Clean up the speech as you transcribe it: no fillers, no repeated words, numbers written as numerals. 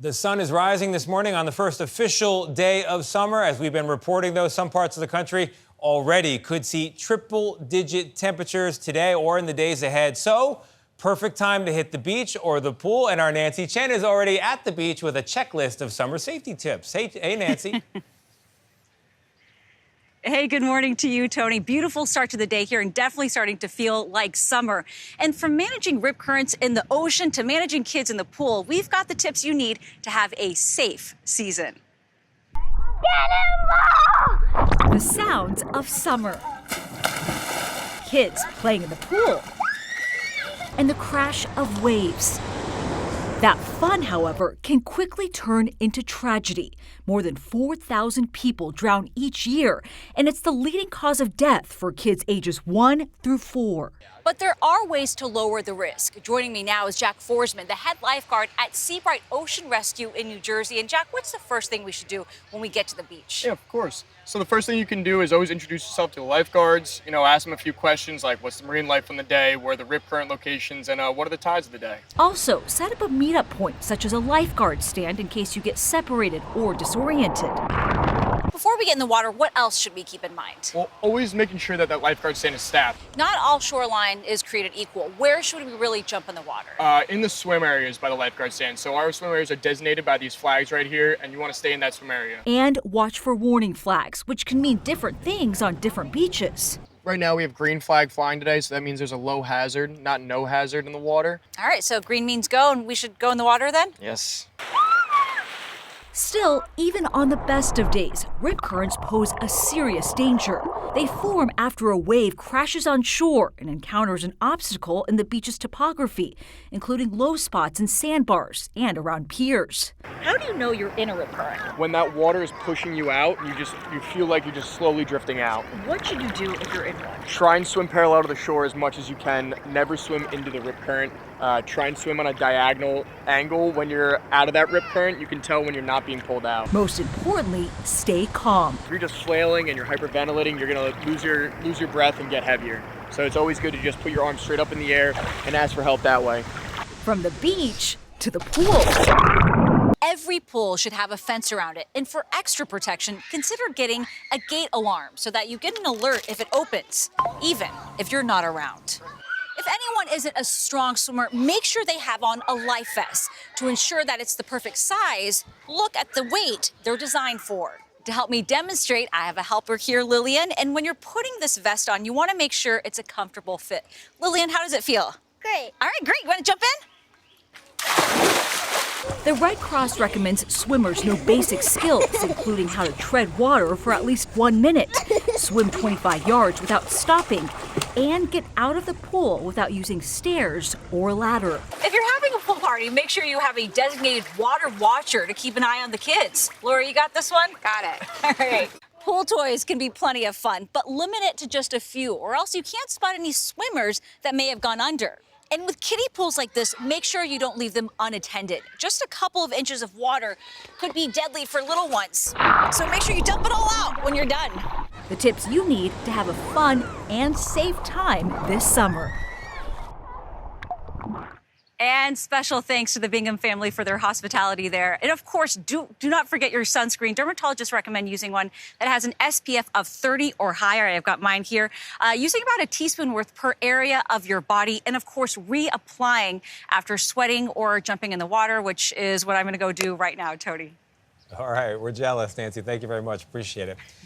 The sun is rising this morning on the first official day of summer. As we've been reporting, though, some parts of the country already could see triple-digit temperatures today or in the days ahead. So, perfect time to hit the beach or the pool. And our Nancy Chen is already at the beach with a checklist of summer safety tips. Hey Nancy. Hey, good morning to you, Tony. Beautiful start to the day here and definitely starting to feel like summer. And from managing rip currents in the ocean to managing kids in the pool, we've got the tips you need to have a safe season. The sounds of summer. Kids playing in the pool. And the crash of waves. That fun, however, can quickly turn into tragedy. More than 4,000 people drown each year, and it's the leading cause of death for kids ages 1 through 4. But there are ways to lower the risk. Joining me now is Jack Forsman, the head lifeguard at Seabright Ocean Rescue in New Jersey. And Jack, what's the first thing we should do when we get to the beach? Yeah, of course. So the first thing you can do is always introduce yourself to the lifeguards. Ask them a few questions like what's the marine life on the day, where are the rip current locations, and what are the tides of the day. Also, set up a meetup point, such as a lifeguard stand, in case you get separated or disoriented. Before we get in the water, what else should we keep in mind? Well, always making sure that lifeguard stand is staffed. Not all shoreline is created equal. Where should we really jump in the water? In the swim areas by the lifeguard stand. So our swim areas are designated by these flags right here, and you want to stay in that swim area. And watch for warning flags, which can mean different things on different beaches. Right now we have green flag flying today, so that means there's a low hazard, not no hazard in the water. All right, so green means go, and we should go in the water then? Yes. Still, even on the best of days, rip currents pose a serious danger. They form after a wave crashes on shore and encounters an obstacle in the beach's topography, including low spots and sandbars and around piers. How do you know you're in a rip current? When that water is pushing you out, you feel like you're just slowly drifting out. What should you do if you're in one? Try and swim parallel to the shore as much as you can. Never swim into the rip current. Try and swim on a diagonal angle. When you're out of that rip current, you can tell when you're not being pulled out. Most importantly, stay calm. If you're just flailing and you're hyperventilating, you're gonna lose your breath and get heavier. So it's always good to just put your arms straight up in the air and ask for help that way. From the beach to the pool. Every pool should have a fence around it. And for extra protection, consider getting a gate alarm so that you get an alert if it opens, even if you're not around. If anyone isn't a strong swimmer, make sure they have on a life vest. To ensure that it's the perfect size, look at the weight they're designed for. To help me demonstrate, I have a helper here, Lillian. And when you're putting this vest on, you want to make sure it's a comfortable fit. Lillian, how does it feel? Great. All right, great. You want to jump in? The Red Cross recommends swimmers know basic skills, including how to tread water for at least 1 minute, swim 25 yards without stopping, and get out of the pool without using stairs or a ladder. If you're having a pool party, make sure you have a designated water watcher to keep an eye on the kids. Laura, you got this one? Got it. All right. Pool toys can be plenty of fun, but limit it to just a few, or else you can't spot any swimmers that may have gone under. And with kiddie pools like this, make sure you don't leave them unattended. Just a couple of inches of water could be deadly for little ones. So make sure you dump it all out when you're done. The tips you need to have a fun and safe time this summer. And special thanks to the Bingham family for their hospitality there. And of course, do not forget your sunscreen. Dermatologists recommend using one that has an SPF of 30 or higher. I've got mine here. Using about a teaspoon worth per area of your body. And of course, reapplying after sweating or jumping in the water, which is what I'm going to go do right now, Tony. All right, we're jealous, Nancy. Thank you very much. Appreciate it.